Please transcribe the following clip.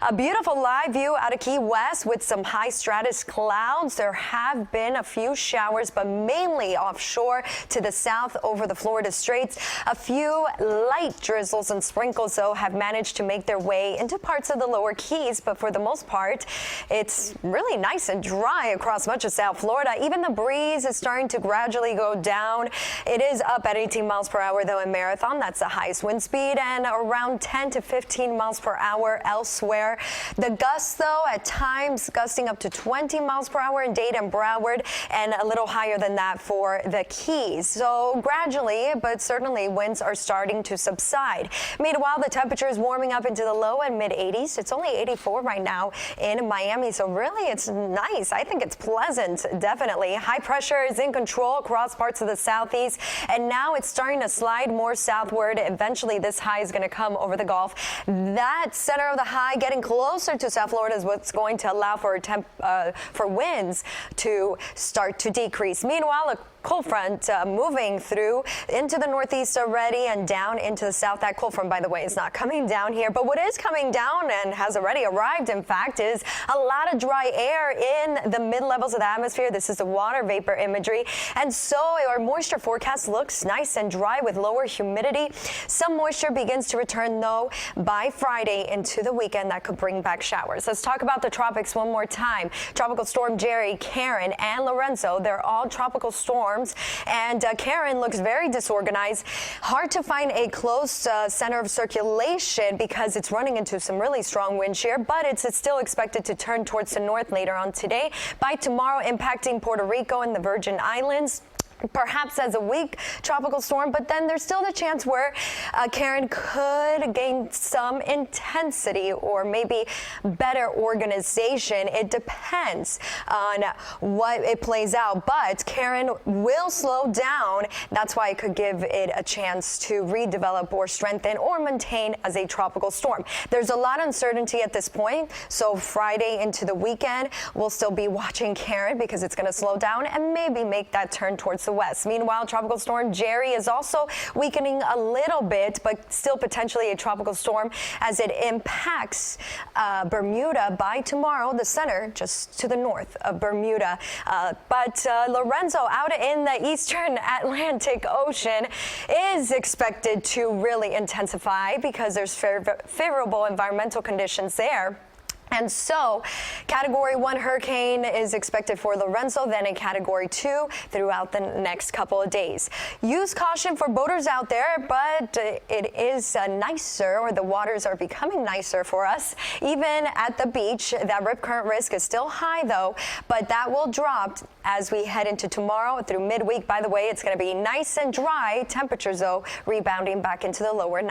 A beautiful live view out of Key West with some high stratus clouds. There have been a few showers, but mainly offshore to the south over the Florida Straits. A few light drizzles and sprinkles, though, have managed to make their way into parts of the lower Keys. But for the most part, it's really nice and dry across much of South Florida. Even the breeze is starting to gradually go down. It is up at 18 miles per hour, though, in Marathon. That's the highest wind speed, and around 10 to 15 miles per hour elsewhere. The gusts, though, at times gusting up to 20 miles per hour in Dade and Broward, and a little higher than that for the Keys. So gradually, but certainly, winds are starting to subside. Meanwhile, the temperature is warming up into the low and mid 80s. It's only 84 right now in Miami, so really it's nice. I think it's pleasant, definitely. High pressure is in control across parts of the southeast, and now it's starting to slide more southward. Eventually, this high is going to come over the Gulf. That center of the high getting closer to South Florida is what's going to allow for winds to start to decrease. Meanwhile, a cold front moving through into the northeast already and down into the south. That cold front, by the way, is not coming down here, but what is coming down and has already arrived, in fact, is a lot of dry air in the mid-levels of the atmosphere. This is the water vapor imagery, and so our moisture forecast looks nice and dry with lower humidity. Some moisture begins to return, though, by Friday into the weekend. That could bring back showers. Let's talk about the tropics one more time. Tropical storm Jerry, Karen, and Lorenzo, they're all tropical storms. And Karen looks very disorganized. Hard to find a close center of circulation because it's running into some really strong wind shear, but it's still expected to turn towards the north later on today. By tomorrow, impacting Puerto Rico and the Virgin Islands. Perhaps as a weak tropical storm, but then there's still the chance where Karen could gain some intensity or maybe better organization. It depends on what it plays out, but Karen will slow down. That's why it could give it a chance to redevelop or strengthen or maintain as a tropical storm. There's a lot of uncertainty at this point, so Friday into the weekend, we'll still be watching Karen because it's going to slow down and maybe make that turn towards the west. Meanwhile, tropical storm Jerry is also weakening a little bit, but still potentially a tropical storm as it impacts Bermuda by tomorrow, the center just to the north of Bermuda. But Lorenzo out in the eastern Atlantic Ocean is expected to really intensify because there's favorable environmental conditions there. And so, Category 1 hurricane is expected for Lorenzo, then a Category 2 throughout the next couple of days. Use caution for boaters out there, but it is nicer, or the waters are becoming nicer for us. Even at the beach, that rip current risk is still high, though, but that will drop as we head into tomorrow through midweek. By the way, it's going to be nice and dry. Temperatures, though, rebounding back into the lower 90s.